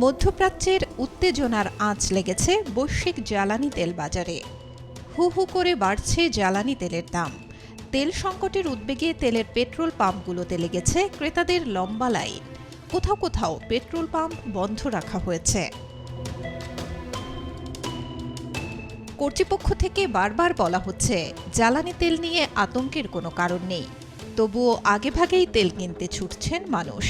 মধ্যপ্রাচ্যের উত্তেজনার আঁচ লেগেছে বৈশ্বিক জ্বালানি তেল বাজারে। হু হু করে বাড়ছে জ্বালানি তেলের দাম। তেল সংকটের উদ্বেগে তেলের পেট্রোল পাম্পগুলোতে লেগেছে ক্রেতাদের লম্বা লাইন। কোথাও কোথাও পেট্রোল পাম্প বন্ধ রাখা হয়েছে। কর্তৃপক্ষ থেকে বারবার বলা হচ্ছে জ্বালানি তেল নিয়ে আতঙ্কের কোনো কারণ নেই। তবুও আগেভাগেই তেল কিনতে ছুটছেন মানুষ।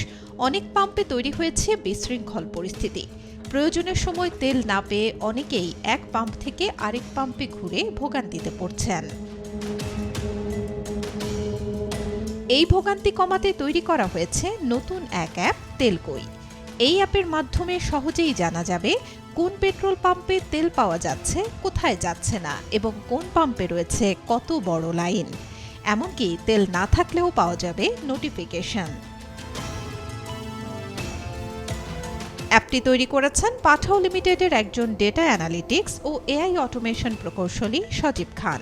অনেক পাম্পে তৈরি হয়েছে বিশৃঙ্খল পরিস্থিতি। প্রয়োজনের সময় তেল না পেয়ে অনেকেই এক পাম্প থেকে আরেক পাম্পে ঘুরে ভোগান্তিতে পড়ছেন। এই ভোগান্তি কমাতে তৈরি করা হয়েছে নতুন এক অ্যাপ তেলকই। এই অ্যাপের মাধ্যমে সহজেই জানা যাবে কোন পেট্রোল পাম্পে তেল পাওয়া যাচ্ছে, কোথায় যাচ্ছে না এবং কোন পাম্পে রয়েছে কত বড় লাইন। এমনকি তেল না থাকলেও পাওয়া যাবে নোটিফিকেশন। অ্যাপটি তৈরি করেছেন পাঠাও লিমিটেডের একজন ডেটা অ্যানালিটিক্স ও এআই অটোমেশন প্রকৌশলী সজীব খান।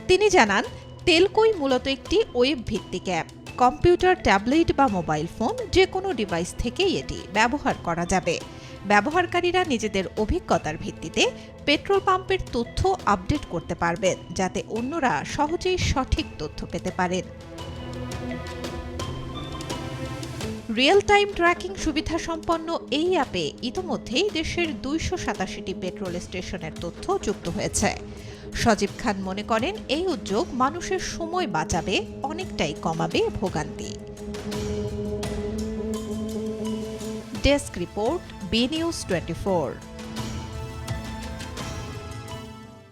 তিনি জানান, তেলকই মূলত একটি ওয়েব ভিত্তিক অ্যাপ। কম্পিউটার, ট্যাবলেট বা মোবাইল ফোন যে কোনো ডিভাইস থেকেই এটি ব্যবহার করা যাবে। ব্যবহারকারীরা নিজেদের অভিজ্ঞতার ভিত্তিতে পেট্রোল পাম্পের তথ্য আপডেট করতে পারবেন, যাতে অন্যরা সহজেই সঠিক তথ্য পেতে পারেন। রিয়েল টাইম ট্র্যাকিং সুবিধা সম্পন্ন এই অ্যাপে ইতোমধ্যেই দেশের ২৮৭টি পেট্রোল স্টেশনের তথ্য যুক্ত হয়েছে। সজীব খান মনে করেন, এই উদ্যোগ মানুষের সময় বাঁচাবে, অনেকটাই কমাবে ভোগান্তি। Desk report, B news 24।